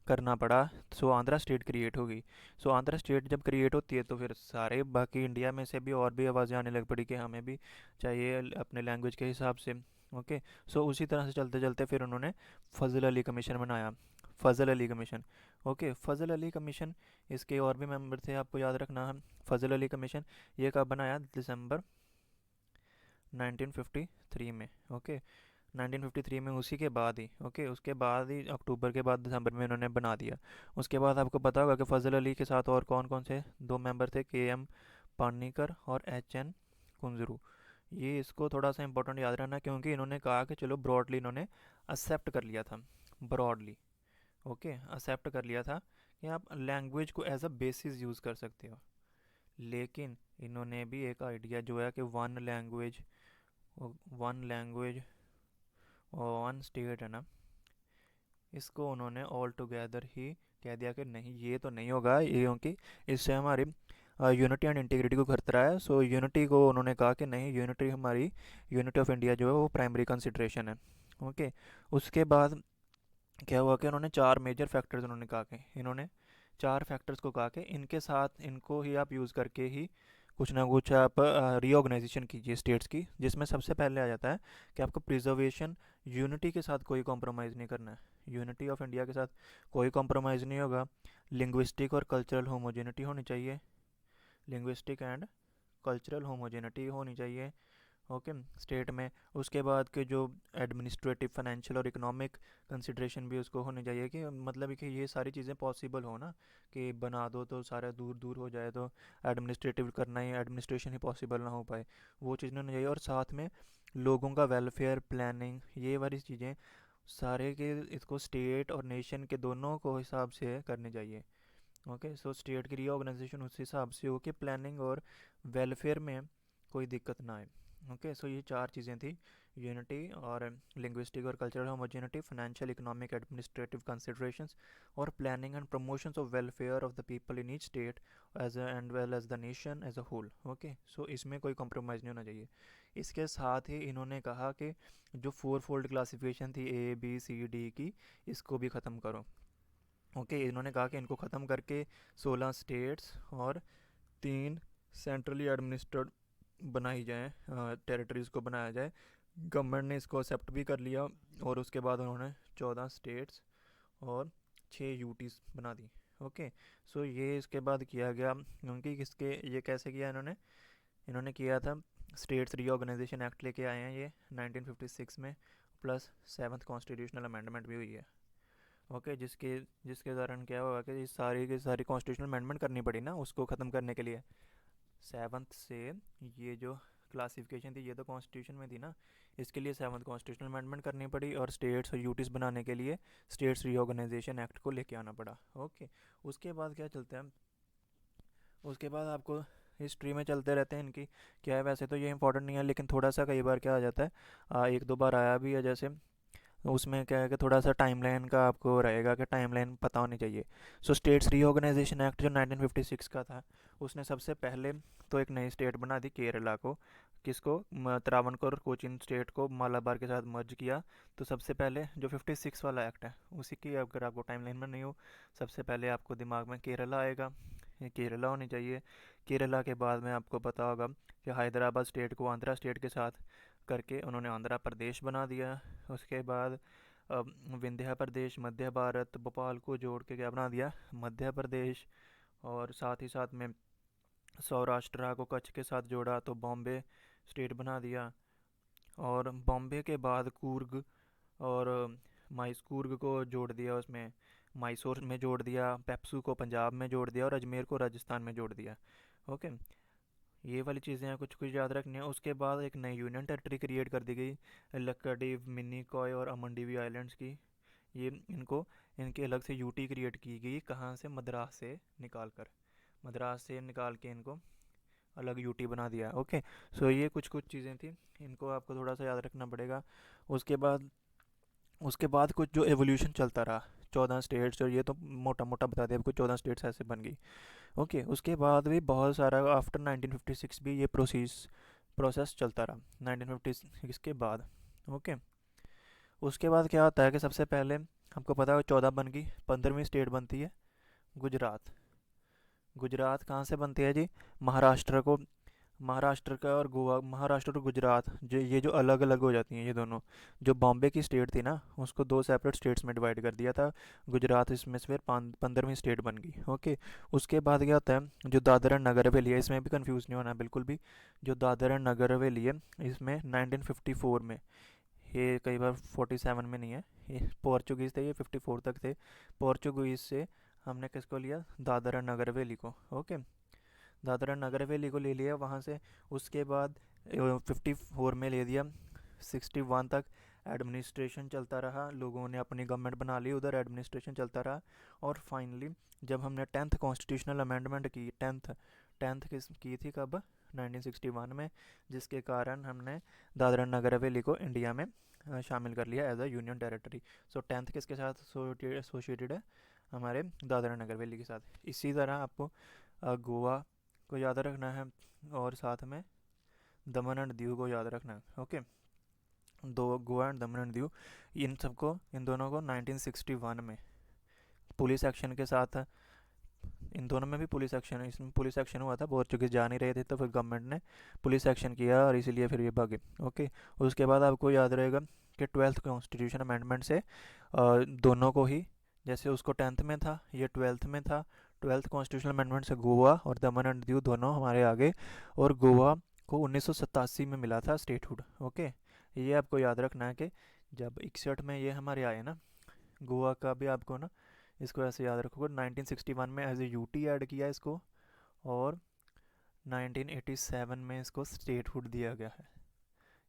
करना पड़ा। सो आंध्रा स्टेट क्रिएट होगी। सो आंध्रा स्टेट जब क्रिएट होती है, तो फिर सारे बाकी इंडिया में से भी और भी आवाज़ें आने लग पड़ी कि हमें भी चाहिए अपने लैंग्वेज के हिसाब से। ओके। सो उसी तरह से चलते चलते फिर उन्होंने फजल अली कमीशन बनाया। फजल अली कमीशन। ओके। फजल अली कमीशन, इसके और भी मेंबर थे, आपको याद रखना है। फजल अली कमीशन ये कब बनाया, दिसंबर 1953 में। ओके। 1953 में, उसी के बाद ही, ओके, उसके बाद ही अक्टूबर के बाद दिसंबर में इन्होंने बना दिया। उसके बाद आपको पता होगा कि फजल अली के साथ और कौन कौन से दो मेंबर थे, के एम पानीकर और एच एन कुंजरू। ये इसको थोड़ा सा इंपॉर्टेंट याद रखना, क्योंकि इन्होंने कहा कि चलो ब्रॉडली इन्होंने एक्सेप्ट कर लिया था, ब्रॉडली। ओके। एक्सेप्ट कर लिया था कि आप लैंग्वेज को एज अ बेसिस यूज़ कर सकते हो। लेकिन इन्होंने भी एक आइडिया जो है कि वन लैंग्वेज और वन स्टेट है ना, इसको उन्होंने ऑल टुगेदर ही कह दिया कि नहीं, ये तो नहीं होगा ये, क्योंकि इससे हमारी यूनिटी एंड इंटीग्रिटी को खतरा है। सो यूनिटी को उन्होंने कहा कि नहीं, यूनिटी हमारी, यूनिटी ऑफ इंडिया जो है वो प्राइमरी कंसिड्रेशन है। ओके। उसके बाद क्या हुआ कि उन्होंने चार मेजर फैक्टर्स उन्होंने कहा कि इन्होंने चार फैक्टर्स को कहा कि इनके साथ, इनको ही आप यूज़ करके ही कुछ ना कुछ आप रीऑर्गेनाइजेशन कीजिए स्टेट्स की, जिसमें सबसे पहले आ जाता है कि आपको प्रिजर्वेशन, यूनिटी के साथ कोई कॉम्प्रोमाइज़ नहीं करना है। यूनिटी ऑफ इंडिया के साथ कोई कॉम्प्रोमाइज़ नहीं होगा। लिंग्विस्टिक और कल्चरल होमोजेनिटी होनी चाहिए, लिंग्विस्टिक एंड कल्चरल होमोजेनिटी होनी चाहिए। ओके। स्टेट में उसके बाद के जो एडमिनिस्ट्रेटिव, फाइनेंशियल और इकोनॉमिक कंसिड्रेशन भी उसको होनी चाहिए, कि मतलब कि ये सारी चीज़ें पॉसिबल हो ना, कि बना दो तो सारा दूर दूर हो जाए, तो एडमिनिस्ट्रेटिव करना ही, एडमिनिस्ट्रेशन ही पॉसिबल ना हो पाए, वो चीज़ नहीं होनी चाहिए। और साथ में लोगों का वेलफेयर, प्लानिंग, ये वाली चीज़ें सारे के इसको स्टेट और नेशन के दोनों को हिसाब से करनी चाहिए। ओके, सो स्टेट की रीऑर्गेनाइजेशन उस हिसाब से हो कि प्लानिंग और वेलफेयर में कोई दिक्कत ना आए। ओके, सो ये चार चीज़ें थी, यूनिटी और लिंग्विस्टिक और cultural homogeneity, financial economic administrative considerations और planning and promotions of welfare of the people in each state as and well as the nation as a whole. Okay, so इसमें कोई compromise नहीं होना चाहिए। इसके साथ ही इन्होंने कहा कि जो फोर फोल्ड क्लासिफिकेशन थी A B C D की, इसको भी ख़त्म करो। ओके, इन्होंने कहा कि इनको ख़त्म करके 16 स्टेट्स और 3 सेंट्रली एडमिनिस्ट्रेड बनाई जाए, टेरिटरीज़ को बनाया जाए। गवर्नमेंट ने इसको एक्सेप्ट भी कर लिया और उसके बाद उन्होंने 14 स्टेट्स और 6 यूटीज़ बना दी। ओके, सो ये इसके बाद किया गया, क्योंकि किसके ये कैसे किया इन्होंने, इन्होंने किया था स्टेट्स रीऑर्गेनाइजेशन एक्ट लेके आए हैं ये 1956 में, प्लस 7th कॉन्स्टिट्यूशनल अमेंडमेंट भी हुई है। ओके, जिसके जिसके कारण क्या होगा कि इस सारी की सारी कॉन्स्टिट्यूशनल अमेंडमेंट करनी पड़ी ना उसको ख़त्म करने के लिए। 7th से ये जो क्लासिफिकेशन थी ये तो कॉन्स्टिट्यूशन में थी ना, इसके लिए 7th कॉन्स्टिट्यूशनल अमेंडमेंट करनी पड़ी और स्टेट्स और यूटीज़ बनाने के लिए स्टेट्स रीऑर्गेनाइजेशन एक्ट को लेके आना पड़ा। ओके, उसके बाद क्या चलते हैं, उसके बाद आपको हिस्ट्री में चलते रहते हैं इनकी। क्या है, वैसे तो ये इंपॉर्टेंट नहीं है लेकिन थोड़ा सा कई बार क्या आ जाता है, एक दो बार आया भी है। जैसे उसमें क्या है कि थोड़ा सा टाइमलाइन का आपको रहेगा कि टाइमलाइन पता होनी चाहिए। सो स्टेट्स रीऑर्गेनाइजेशन एक्ट जो 1956 का था, उसने सबसे पहले तो एक नई स्टेट बना दी केरला को। किसको, त्रावणकोर कोचीन स्टेट को मालाबार के साथ मर्ज किया। तो सबसे पहले जो 56 वाला एक्ट है उसी की अगर आपको टाइमलाइन में नहीं हो, सबसे पहले आपको दिमाग में केरला आएगा, ये केरला होनी चाहिए। केरला के बाद में आपको पता होगा कि हैदराबाद स्टेट को आंध्रा स्टेट के साथ करके उन्होंने आंध्र प्रदेश बना दिया। उसके बाद विंध्य प्रदेश, मध्य भारत, भोपाल को जोड़ के क्या बना दिया, मध्य प्रदेश। और साथ ही साथ में सौराष्ट्र को कच्छ के साथ जोड़ा तो बॉम्बे स्टेट बना दिया। और बॉम्बे के बाद कूर्ग और कूर्ग को जोड़ दिया उसमें, मैसूर में जोड़ दिया, पेप्सू को पंजाब में जोड़ दिया और अजमेर को राजस्थान में जोड़ दिया। ओके, ये वाली चीज़ें हैं, कुछ कुछ याद रखनी है। उसके बाद एक नई यूनियन टेरिटरी क्रिएट कर दी गई, लक्काडीव, मिनीकॉय और अमंडीवी आइलैंड्स की। ये इनको इनके अलग से यूटी क्रिएट की गई, कहाँ से, मद्रास से निकाल कर, मद्रास से निकाल के इनको अलग यूटी बना दिया। ओके, सो ये कुछ कुछ चीज़ें थी, इनको आपको थोड़ा सा याद रखना पड़ेगा। उसके बाद उसके बाद कुछ जो एवोल्यूशन चलता रहा, 14 स्टेट्स, और ये तो मोटा मोटा बता दिया आपको, 14 स्टेट्स ऐसे बन गई। ओके, उसके बाद भी बहुत सारा आफ्टर 1956 भी ये प्रोसेस चलता रहा 1956 के बाद। ओके, उसके बाद क्या होता है कि सबसे पहले आपको पता है 14 बन गई, 15वीं स्टेट बनती है गुजरात। गुजरात कहाँ से बनती है जी, महाराष्ट्र को, महाराष्ट्र का और गोवा, महाराष्ट्र और गुजरात जो ये जो अलग अलग हो जाती हैं ये दोनों, जो बॉम्बे की स्टेट थी ना उसको दो सेपरेट स्टेट्स में डिवाइड कर दिया था। गुजरात इसमें से फिर 15वीं स्टेट बन गई। ओके, उसके बाद क्या होता है, जो दादरा एंड नगर हवेली है, इसमें भी कंफ्यूज नहीं होना बिल्कुल भी। जो दादरा एंड नगर हवेली है इसमें 1954 में, ये कई बार 47 में नहीं है, ये पोर्चुगीज़ थे, ये 54 तक थे। पोर्चुगीज़ से हमने किसको लिया, दादरा एंड नगर हवेली को। ओके, दादरा नगर हवेली को ले लिया वहाँ से। उसके बाद 54 में ले दिया, 61 तक एडमिनिस्ट्रेशन चलता रहा, लोगों ने अपनी गवर्नमेंट बना ली, उधर एडमिनिस्ट्रेशन चलता रहा। और फाइनली जब हमने 10th कॉन्स्टिट्यूशनल अमेंडमेंट की, टेंथ किस की थी कब, 1961 में, जिसके कारण हमने दादरा नगर हवेली को इंडिया में शामिल कर लिया as a union territory. So 10th किसके साथ एसोसिएटेड है, हमारे दादरा नगर हवेली के साथ। इसी तरह आपको गोवा को याद रखना है और साथ में दमन एंड दीव को याद रखना है। ओके, दो गोवा एंड दमन एंड दीव, इन सबको, इन दोनों को 1961 में पुलिस एक्शन के साथ, इन दोनों में भी पुलिस एक्शन, इसमें पुलिस एक्शन हुआ था, पोर्चुगीज जा नहीं रहे थे तो फिर गवर्नमेंट ने पुलिस एक्शन किया और इसीलिए फिर ये भागे। ओके, उसके बाद आपको याद रहेगा कि 12th कॉन्स्टिट्यूशन अमेंडमेंट से दोनों को ही, जैसे उसको 10th में था ये 12th में था, 12th कॉन्स्टिट्यूशनल अमेंडमेंट से गोवा और दमन एंड दीव दोनों हमारे आगे। और गोवा को 1987 में मिला था स्टेटहुड। ओके, ये आपको याद रखना है कि जब 61 में ये हमारे आए ना, गोवा का भी आपको ना इसको ऐसे याद रखोगे, 1961 में एज ए यूटी ऐड किया इसको, और 1987 में इसको स्टेटहुड दिया गया है।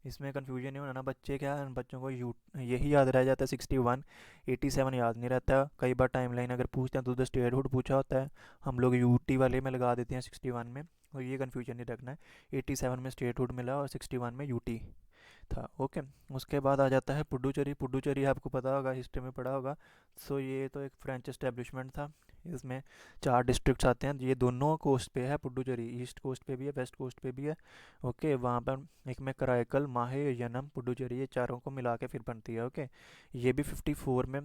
इसमें कन्फ्यूजन नहीं होना ना, बच्चे क्या है, बच्चों को यही याद रह जाता है 61, 87 याद नहीं रहता। कई बार टाइम लाइन अगर पूछते हैं तो उधर स्टेटहुड पूछा होता है, हम लोग यूटी वाले में लगा देते हैं 61 में, और ये कन्फ्यूजन नहीं रखना है। 87 में स्टेटहुड मिला और 61 में यूटी था। ओके। उसके बाद आ जाता है पुडुचेरी। पुडुचेरी आपको पता होगा, हिस्ट्री में पढ़ा होगा। सो ये तो एक फ्रेंच एस्टेब्लिशमेंट था। इसमें 4 डिस्ट्रिक्ट्स आते हैं, ये दोनों कोस्ट पे है पुडुचेरी, ईस्ट कोस्ट पे भी है, वेस्ट कोस्ट पे भी है। ओके। वहाँ पर एक में कराईकल, माहे, यनम, पुडुचेरी, ये चारों को मिला के फिर बनती है। ओके। ये भी 54 में,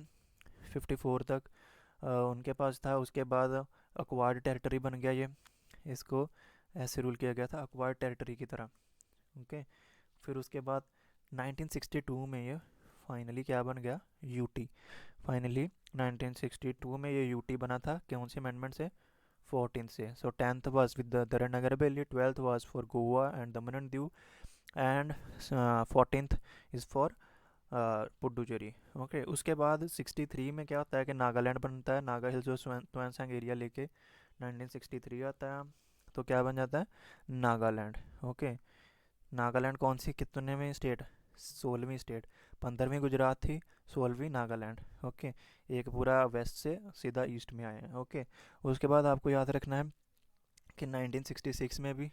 54 तक उनके पास था। उसके बाद अक्वायर्ड टेरिटरी बन गया ये, इसको ऐसे रूल किया गया था अक्वायर्ड टेरिटरी की तरह। ओके। फिर उसके बाद 1962 में ये फाइनली क्या बन गया, यूटी। फाइनली 1962 में ये यूटी बना था, कौन सी अमेंडमेंट से, 14 से। So 10th was with the दरनगर वैली, 12th was for Goa and Daman and Diu, एंड 14th is for Puducherry. Okay. उसके बाद 63 में क्या होता है कि नागालैंड बनता है, नागा हिल्स और तुएंसांग एरिया लेके 1963 आता है, तो क्या बन जाता है, नागालैंड। ओके। नागालैंड कौन सी कितने में स्टेट, 16वीं स्टेट। 15वीं गुजरात थी, 16वीं नागालैंड। ओके। एक पूरा वेस्ट से सीधा ईस्ट में आए हैं। ओके। उसके बाद आपको याद रखना है कि 1966 में भी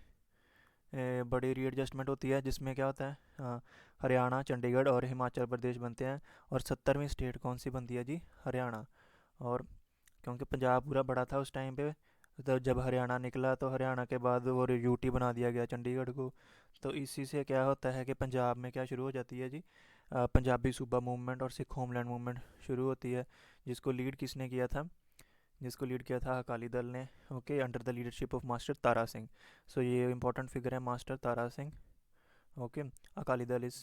बड़ी रीएडजस्टमेंट होती है, जिसमें क्या होता है, हरियाणा, चंडीगढ़ और हिमाचल प्रदेश बनते हैं। और 70वीं स्टेट कौन सी बनती है जी, हरियाणा। और क्योंकि पंजाब पूरा बड़ा था उस टाइम पे, तो जब हरियाणा निकला तो हरियाणा के बाद और यूटी बना दिया गया चंडीगढ़ को। तो इसी से क्या होता है कि पंजाब में क्या शुरू हो जाती है जी, पंजाबी सूबा मूवमेंट और सिख होमलैंड मूवमेंट शुरू होती है, जिसको लीड किसने किया था, जिसको लीड किया था अकाली दल ने। Okay. Under the leadership of master Tara Singh. So ये इंपॉर्टेंट फिगर है master Tara Singh. Okay. Akali Dal is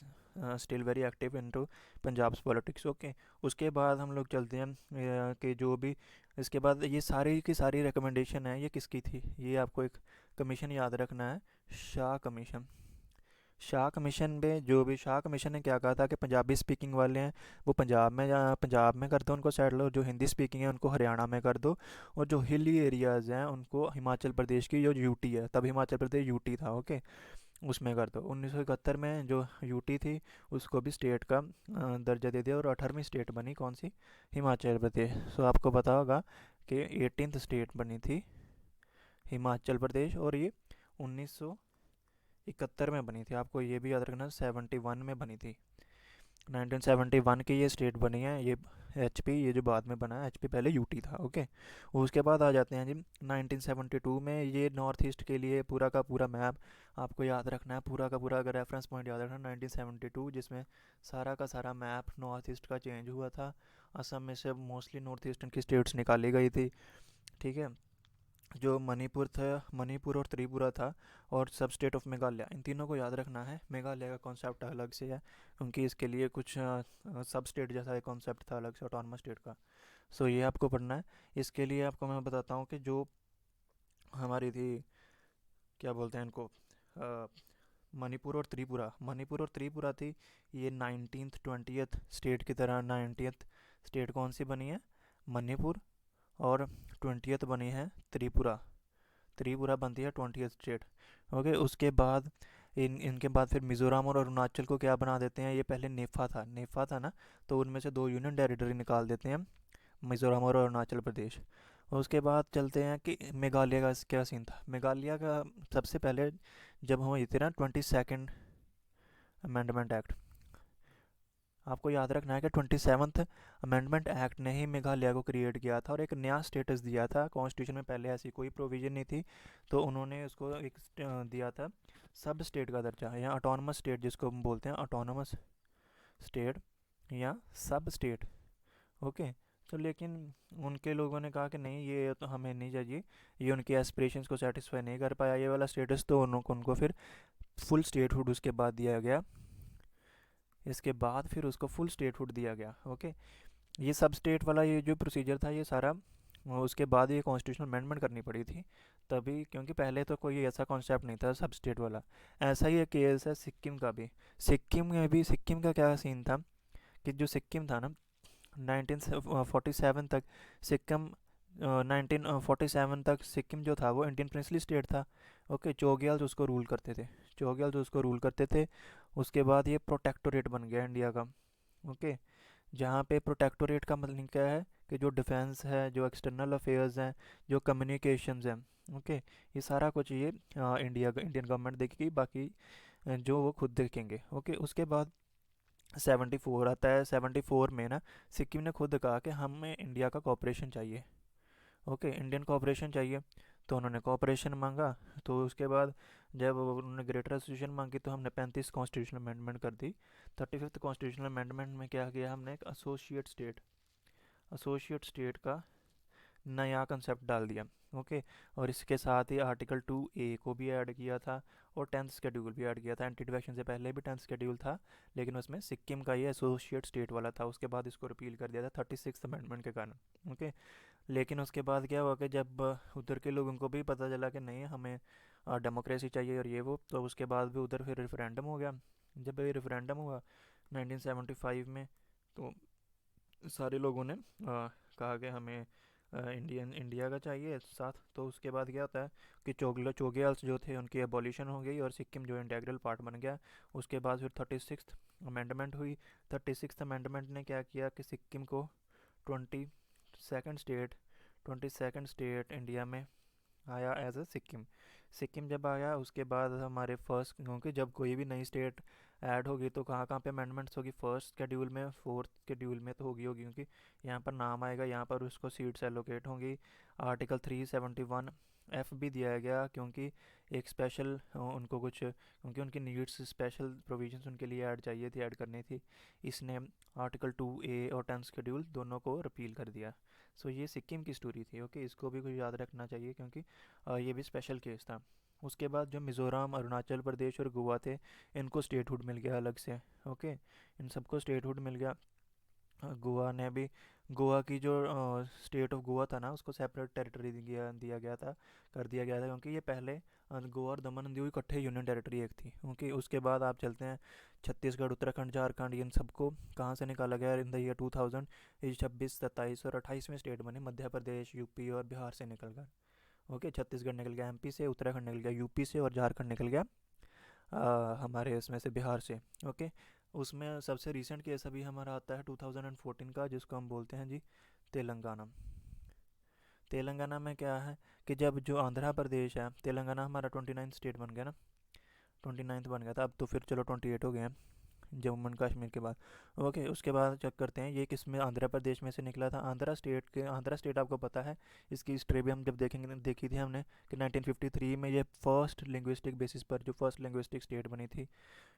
still very active into Punjab politics. Okay. उसके बाद हम लोग चलते हैं कि जो भी इसके बाद ये सारी की सारी रिकमेंडेशन है, ये किसकी थी, ये आपको एक कमीशन याद रखना है, शाह कमीशन। शाह कमीशन में जो भी शाह कमीशन ने क्या कहा था कि पंजाबी स्पीकिंग वाले हैं वो पंजाब में, या पंजाब में कर दो उनको सेटल, और जो हिंदी स्पीकिंग है उनको हरियाणा में कर दो, और जो हिली एरियाज़ हैं उनको हिमाचल प्रदेश की जो यूटी है, तब हिमाचल प्रदेश यूटी था। ओके। उसमें कर दो। 1971 में जो यूटी थी उसको भी स्टेट का दर्जा दे दिया, और 18वीं स्टेट बनी कौन सी, हिमाचल प्रदेश। सो आपको पता होगा कि 18th स्टेट बनी थी हिमाचल प्रदेश, और ये 1971 में बनी थी। आपको ये भी याद रखना, 71 में बनी थी, 1971 की ये स्टेट बनी है। ये एचपी, ये जो बाद में बना है एचपी, पहले यूटी था। ओके। उसके बाद आ जाते हैं जी 1972 में, ये नॉर्थ ईस्ट के लिए पूरा का पूरा मैप आपको याद रखना है, पूरा का पूरा अगर रेफरेंस पॉइंट याद रखना, 1972, जिसमें सारा का सारा मैप नॉर्थ ईस्ट का चेंज हुआ था। असम में से मोस्टली नॉर्थ ईस्टर्न की स्टेट्स निकाली गई थी। ठीक है। जो मणिपुर था, मणिपुर और त्रिपुरा था, और सब स्टेट ऑफ मेघालय, इन तीनों को याद रखना है। मेघालय का कॉन्सेप्ट अलग से है, क्योंकि इसके लिए कुछ सब स्टेट जैसा एक कॉन्सेप्ट था अलग से ऑटोनमस स्टेट का। सो ये आपको पढ़ना है। इसके लिए आपको मैं बताता हूँ कि जो हमारी थी, क्या बोलते हैं इनको, मणिपुर और त्रिपुरा, मणिपुर और त्रिपुरा थी, ये 19th 20th स्टेट की तरह 90th स्टेट कौन सी बनी है, मणिपुर, और 20th बनी है त्रिपुरा। त्रिपुरा बनती है 20th स्टेट। ओके। उसके बाद इनके बाद फिर मिज़ोरम और अरुणाचल को क्या बना देते हैं, ये पहले नेफा था, नेफा था ना, तो उनमें से 2 यूनियन टेरिटरी निकाल देते हैं, मिज़ोरम और अरुणाचल प्रदेश। उसके बाद चलते हैं कि मेघालय का क्या सीन था। मेघालय का सबसे पहले जब हम हुई थी ना 22nd अमेंडमेंट एक्ट, आपको याद रखना है कि 27th अमेंडमेंट एक्ट ने ही मेघालय को क्रिएट किया था और एक नया स्टेटस दिया था। कॉन्स्टिट्यूशन में पहले ऐसी कोई प्रोविज़न नहीं थी, तो उन्होंने उसको एक दिया था सब स्टेट का दर्जा, या ऑटोनमस स्टेट जिसको हम बोलते हैं, ऑटोनमस स्टेट या सब स्टेट। ओके। तो लेकिन उनके लोगों ने कहा कि नहीं, ये तो हमें नहीं चाहिए, ये उनके एस्पिरेशंस को सेटिस्फाई नहीं कर पाया ये वाला स्टेटस, तो उनको फिर फुल स्टेटहुड उसके बाद दिया गया। इसके बाद फिर उसको फुल स्टेटहुड दिया गया। ओके। ये सब स्टेट वाला ये जो प्रोसीजर था ये सारा, उसके बाद ये कॉन्स्टिट्यूशनल अमेंडमेंट करनी पड़ी थी तभी, क्योंकि पहले तो कोई ऐसा कॉन्सेप्ट नहीं था सब स्टेट वाला। ऐसा ही एक केस है सिक्किम का भी। सिक्किम में भी, सिक्किम का क्या सीन था कि जो सिक्किम था ना 1947 तक, सिक्किम 1947 तक सिक्किम जो था वो इंडियन प्रिंसली स्टेट था। ओके, चौगियाल उसको रूल करते थे, चौगियाल उसको रूल करते थे। उसके बाद ये प्रोटेक्टोरेट बन गया इंडिया का। ओके, जहाँ पे प्रोटेक्टोरेट का मतलब क्या है कि जो डिफेंस है, जो एक्सटर्नल अफेयर्स हैं, जो कम्युनिकेशंस हैं, ओके, ये सारा कुछ ये इंडियन गवर्नमेंट देखेगी, बाकी जो वो खुद देखेंगे। ओके, उसके बाद 74 आता है। 74 में ना सिक्किम ने खुद कहा कि हमें इंडिया का कॉपरेशन चाहिए। ओके, इंडियन कॉपरेशन चाहिए, तो उन्होंने कॉपरेशन मांगा। तो उसके बाद जब उन्होंने ग्रेटर एसोसिएशन मांगी तो हमने 35 कॉन्स्टिट्यूशनल अमेंडमेंट कर दी। 35th कॉन्स्टिट्यूशनल अमेंडमेंट में क्या किया हमने, एक एसोसिएट स्टेट का नया कंसेप्ट डाल दिया। ओके, और इसके साथ ही आर्टिकल 2A को भी ऐड किया था, और 10th शेड्यूल भी ऐड किया था। एंटी डिफेक्शन से पहले भी 10th शेड्यूल था, लेकिन उसमें सिक्किम का ये एसोसिएट स्टेट वाला था। उसके बाद इसको रिपील कर दिया था 36th अमेंडमेंट के कारण। ओके, लेकिन उसके बाद क्या हुआ कि जब उधर के लोगों को भी पता चला कि नहीं हमें डेमोक्रेसी चाहिए और ये वो, तो उसके बाद भी उधर फिर रेफरेंडम हो गया। जब ये रेफरेंडम हुआ 1975 में, तो सारे लोगों ने कहा कि हमें इंडिया का चाहिए साथ। तो उसके बाद क्या होता है कि चोगयाल्स जो थे उनकी एबॉलिशन हो गई और सिक्किम जो इंटेग्रल पार्ट बन गया। उसके बाद फिर 36th अमेंडमेंट हुई। 36th अमेंडमेंट ने क्या किया कि सिक्किम को 22nd state 22nd state India में आया एज अ सिक्किम। सिक्किम जब आया उसके बाद हमारे फर्स्ट, क्योंकि जब कोई भी नई स्टेट ऐड होगी तो कहाँ कहाँ पे अमेंडमेंट्स होगी, फर्स्ट शेड्यूल में, फोर्थ शेड्यूल में तो होगी क्योंकि यहाँ पर नाम आएगा, यहाँ पर उसको सीट्स एलोकेट होंगी। आर्टिकल 371F भी दिया गया, क्योंकि एक स्पेशल उनको कुछ, क्योंकि उनकी नीड्स स्पेशल प्रोविजंस उनके लिए ऐड चाहिए थी, ऐड करनी थी। इसने आर्टिकल 2A और 10th शेड्यूल दोनों को रिपील कर दिया। सो ये सिक्किम की स्टोरी थी। ओके, इसको भी कुछ याद रखना चाहिए, क्योंकि ये भी स्पेशल केस था। उसके बाद जो मिज़ोरम, अरुणाचल प्रदेश और गोवा थे, इनको स्टेटहुड मिल गया अलग से। ओके, इन सबको स्टेटहुड मिल गया। गोवा ने भी, गोवा की जो स्टेट ऑफ गोवा था ना, उसको सेपरेट टेरिटरी दिया गया था, कर दिया गया था, क्योंकि ये पहले गोवा और दमन एंड दीव इकट्ठे यूनियन टेरिटरी एक थी। ओके, उसके बाद आप चलते हैं छत्तीसगढ़, उत्तराखंड, झारखंड, इन सबको कहाँ से निकाला गया इन द ईयर 2000। ये 26, 27 और 28वें स्टेट बने, मध्य प्रदेश, यूपी और बिहार से निकल कर। ओके, छत्तीसगढ़ निकल गया एमपी से, उत्तराखंड निकल गया यूपी से, और झारखंड निकल गया हमारे इसमें से बिहार से। ओके, उसमें सबसे रीसेंट केस अभी हमारा आता है 2014 का, जिसको हम बोलते हैं जी तेलंगाना। तेलंगाना में क्या है कि जब जो आंध्र प्रदेश है, तेलंगाना हमारा 29 स्टेट बन गया ना, 29th बन गया था, अब तो फिर चलो 28 हो गए हैं जम्मू एंड कश्मीर के बाद। ओके, उसके बाद चेक करते हैं ये किस में, आंध्र प्रदेश में से निकला था। आंध्रा स्टेट आपको पता है, इसकी हिस्ट्री भी हम जब देखेंगे, देखी थी हमने कि 1953 में ये फर्स्ट लिंग्विस्टिक बेसिस पर जो फर्स्ट लिंग्विस्टिक स्टेट बनी थी।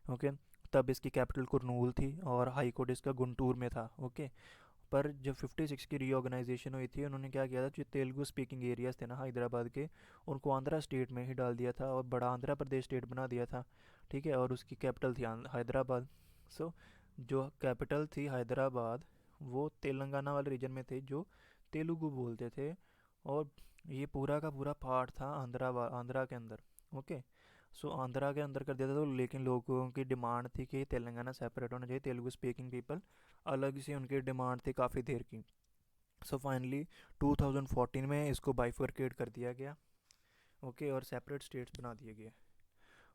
ओके, तब इसकी कैपिटल कुरनूल थी और हाई कोर्ट इसका गुंटूर में था। ओके, पर जब 56 की रीऑर्गेनाइजेशन हुई थी, उन्होंने क्या किया था, जो तेलुगु स्पीकिंग एरियाज थे ना हैदराबाद के, उनको आंध्रा स्टेट में ही डाल दिया था और बड़ा आंध्र प्रदेश स्टेट बना दिया था। ठीक है, और उसकी कैपिटल थी हैदराबाद। सो जो कैपिटल थी हैदराबाद, वो तेलंगाना वाले रीजन में थे जो तेलुगु बोलते थे, और ये पूरा का पूरा पार्ट था आंध्रा के अंदर। ओके, सो आंध्रा के अंदर कर दिया था, तो लेकिन लोगों की डिमांड थी कि तेलंगाना सेपरेट होना चाहिए, तेलुगु स्पीकिंग पीपल अलग से उनकी डिमांड थी काफ़ी देर की। सो फाइनली 2014 में इसको बाइफर्केट कर दिया गया। ओके, और सेपरेट स्टेट्स बना दिए गए।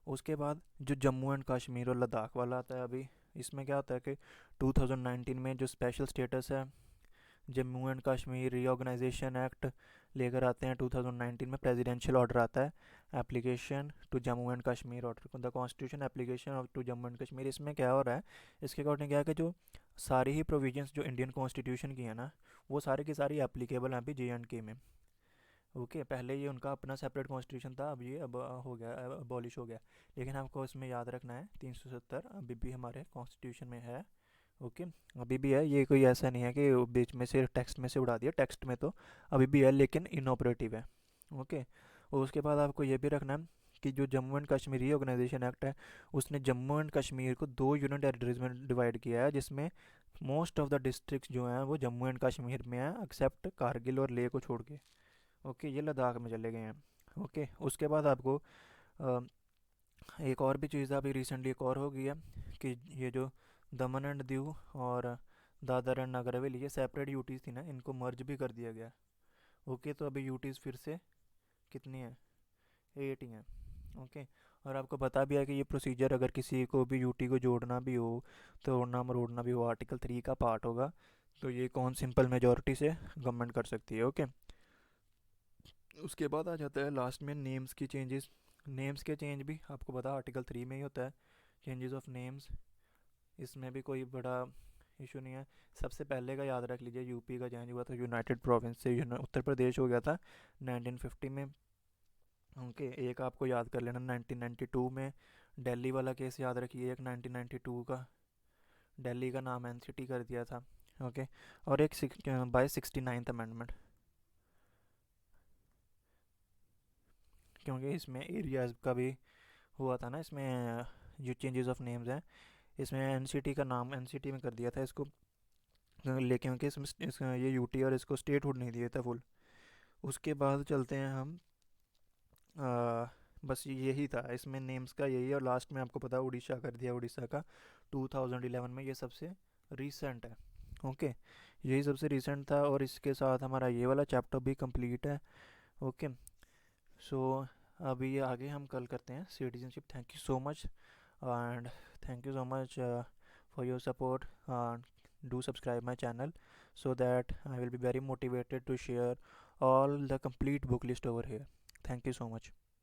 उसके बाद जो जम्मू एंड कश्मीर और लद्दाख वाला आता है अभी, इसमें क्या होता है कि 2019 में जो स्पेशल स्टेटस है, Jammu and Kashmir reorganisation act लेकर आते हैं 2019 में, प्रेसिडेंशियल ऑर्डर आता है, application to Jammu and Kashmir order, the constitution application of to Jammu and Kashmir. इसमें क्या हो रहा है, इसके अकॉर्डिंग क्या है कि जो सारी ही प्रोविजंस जो इंडियन कॉन्स्टिट्यूशन की है ना, वो सारी की सारी एप्लीकेबल हैं अभी JNK में। ओके, पहले ये उनका अपना सेपरेट कॉन्स्टिट्यूशन था, अब ये अब हो गया, अबॉलिश हो गया। लेकिन आपको इसमें याद रखना है 370 अभी भी हमारे कॉन्स्टिट्यूशन में है। ओके, अभी भी है, ये कोई ऐसा नहीं है कि बीच में से टेक्स्ट में से उड़ा दिया, टेक्स्ट में तो अभी भी है लेकिन इनऑपरेटिव है। ओके, और उसके बाद आपको ये भी रखना है कि जो Jammu and Kashmir reorganisation act है, उसने जम्मू एंड कश्मीर को 2 यूनियन टेरिटरीज में डिवाइड किया है, जिसमें मोस्ट ऑफ द डिस्ट्रिक्ट्स जो हैं वो जम्मू एंड कश्मीर में हैं, एक्सेप्ट कारगिल और लेह को छोड़ के। ओके, ये लद्दाख में चले गए हैं। ओके, उसके बाद आपको अ, एक और भी चीज़ अभी रिसेंटली एक और हो गई है कि ये जो दमन एंड दीव और दादर एंड नगर हवेली, ये सेपरेट यूटीज़ थी ना, इनको मर्ज भी कर दिया गया। ओके, तो अभी यूटीज़ फिर से कितनी है, 8 ही हैं। ओके। और आपको पता भी है कि ये प्रोसीजर अगर किसी को भी यूटी को जोड़ना भी हो, तोड़ना मरोड़ना भी हो, आर्टिकल 3 का पार्ट होगा। तो ये कौन सिंपल मेजोरिटी से गवर्नमेंट कर सकती है। ओके। उसके बाद आ जाता है लास्ट में नेम्स की चेंजेस। नेम्स के चेंज भी आपको पता आर्टिकल 3 में ही होता है, चेंजेस ऑफ नेम्स। इसमें भी कोई बड़ा इशू नहीं है। सबसे पहले का याद रख लीजिए, यूपी का चेंज हुआ था यूनाइटेड प्रोविंस से उत्तर प्रदेश हो गया था 1950 में। ओके। एक आपको याद कर लेना 1992 में दिल्ली वाला केस याद रखिए, एक 1992 का दिल्ली का नाम एनसीटी कर दिया था। ओके। और एक बाय 69th अमेंडमेंट, क्योंकि इसमें एरियाज का भी हुआ था ना इसमें, जो चेंजेस ऑफ नेम्स हैं इसमें एनसीटी का नाम एनसीटी में कर दिया था इसको, लेकिन क्योंकि ये यूटी और इसको स्टेट हुड नहीं दिया था फुल। उसके बाद चलते हैं हम, बस यही था इसमें नेम्स का, यही। और लास्ट में आपको पता उड़ीसा कर दिया, उड़ीसा का 2011 में, ये सबसे रीसेंट है। ओके। यही सबसे रीसेंट था और इसके साथ हमारा ये वाला चैप्टर भी कंप्लीट है। ओके। सो अभी आगे हम कल करते हैं citizenship. Thank you so much and thank you so much for your support. Do subscribe my channel so that I will be very motivated to share all the complete book list over here. Thank you so much.